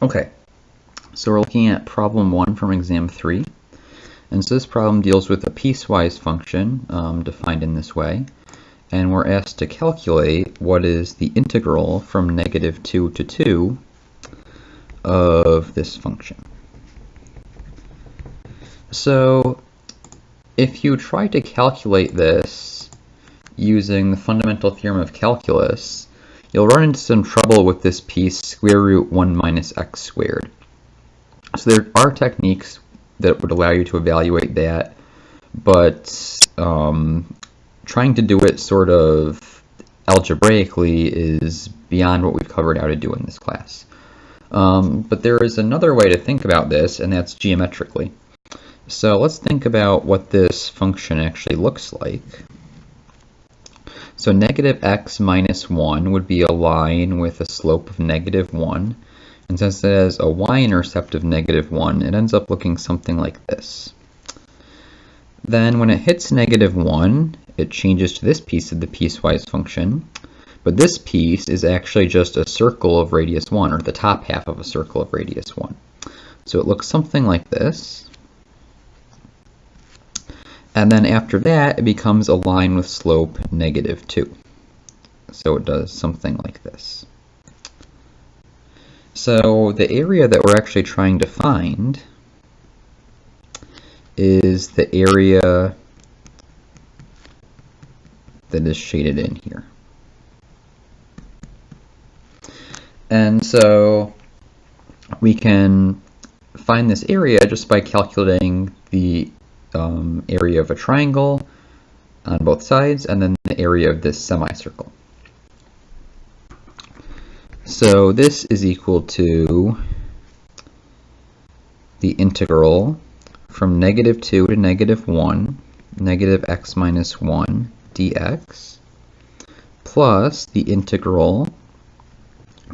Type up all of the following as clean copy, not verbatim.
Okay, so we're looking at problem 1 from exam 3. And so this problem deals with a piecewise function defined in this way. And we're asked to calculate what is the integral from -2 to 2 of this function. So if you try to calculate this using the fundamental theorem of calculus, you'll run into some trouble with this piece square root 1 minus x squared. So there are techniques that would allow you to evaluate that, but trying to do it sort of algebraically is beyond what we've covered how to do in this class. But there is another way to think about this, and that's geometrically. So let's think about what this function actually looks like. So negative x minus 1 would be a line with a slope of -1. And since it has a y-intercept of -1, it ends up looking something like this. Then when it hits -1, it changes to this piece of the piecewise function. But this piece is actually just a circle of radius 1, or the top half of a circle of radius 1. So it looks something like this. And then after that, it becomes a line with slope -2. So it does something like this. So the area that we're actually trying to find is the area that is shaded in here. And so we can find this area just by calculating the area of a triangle on both sides, and then the area of this semicircle. So this is equal to the integral from -2 to -1, negative x minus 1 dx, plus the integral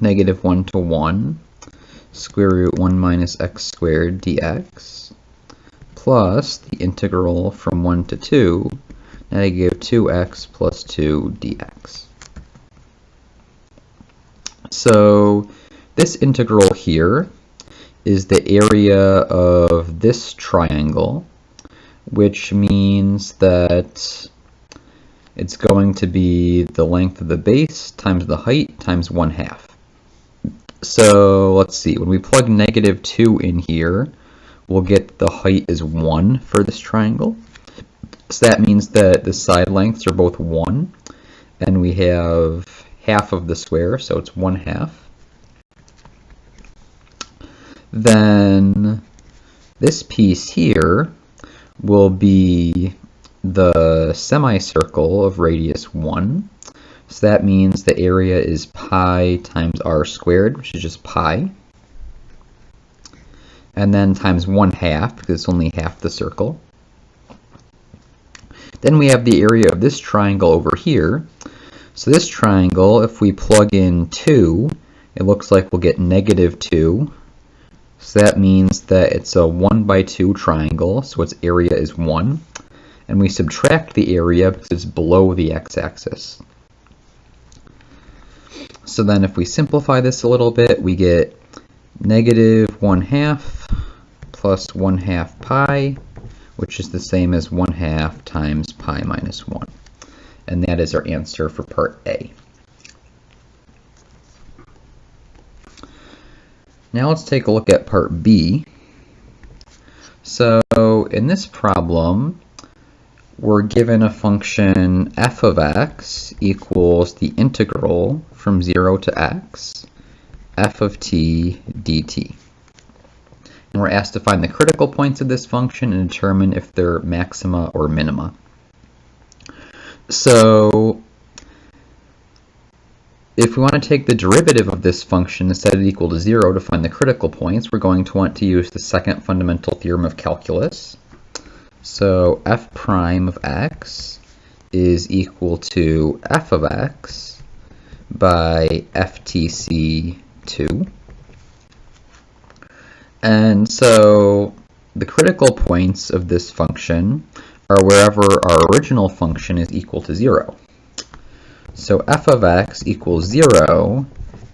-1 to 1, square root 1 minus x squared dx, plus the integral from 1 to 2, -2x plus 2 dx. So this integral here is the area of this triangle, which means that it's going to be the length of the base times the height times 1/2. So let's see, when we plug -2 in here, we'll get the height is 1 for this triangle. So that means that the side lengths are both 1, and we have half of the square, so it's 1/2. Then this piece here will be the semicircle of radius 1. So that means the area is pi times r squared, which is just pi. And then times 1/2, because it's only half the circle. Then we have the area of this triangle over here. So this triangle, if we plug in 2, it looks like we'll get -2. So that means that it's a 1/2 triangle, so its area is 1. And we subtract the area because it's below the x-axis. So then if we simplify this a little bit, we get -1/2 plus 1/2 pi, which is the same as 1/2 times pi minus 1. And that is our answer for part A. Now let's take a look at part B. So in this problem, we're given a function f of x equals the integral from 0 to x, f of t dt. And we're asked to find the critical points of this function and determine if they're maxima or minima. So if we want to take the derivative of this function and set it equal to 0 to find the critical points, we're going to want to use the second fundamental theorem of calculus. So f prime of x is equal to f of x by ftc2. And so the critical points of this function are wherever our original function is equal to 0. So f of x equals 0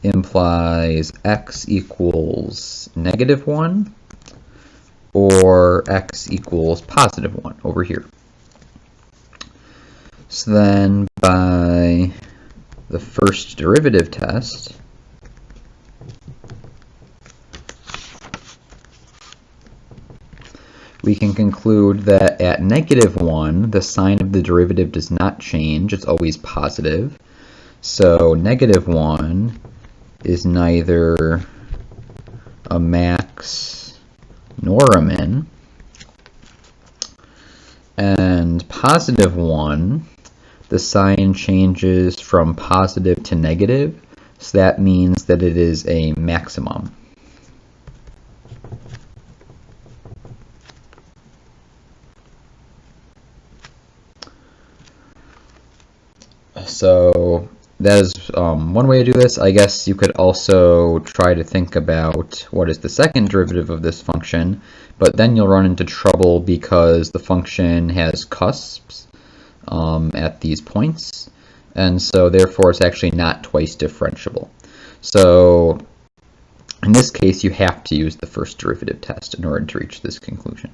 implies x equals -1 or x equals +1 over here. So then by the first derivative test, we can conclude that at -1, the sign of the derivative does not change. It's always positive. So -1 is neither a max nor a min. And +1, the sign changes from positive to negative, so that means that it is a maximum. So that is one way to do this. I guess you could also try to think about what is the second derivative of this function, but then you'll run into trouble because the function has cusps at these points, and so therefore it's actually not twice differentiable. So in this case, you have to use the first derivative test in order to reach this conclusion.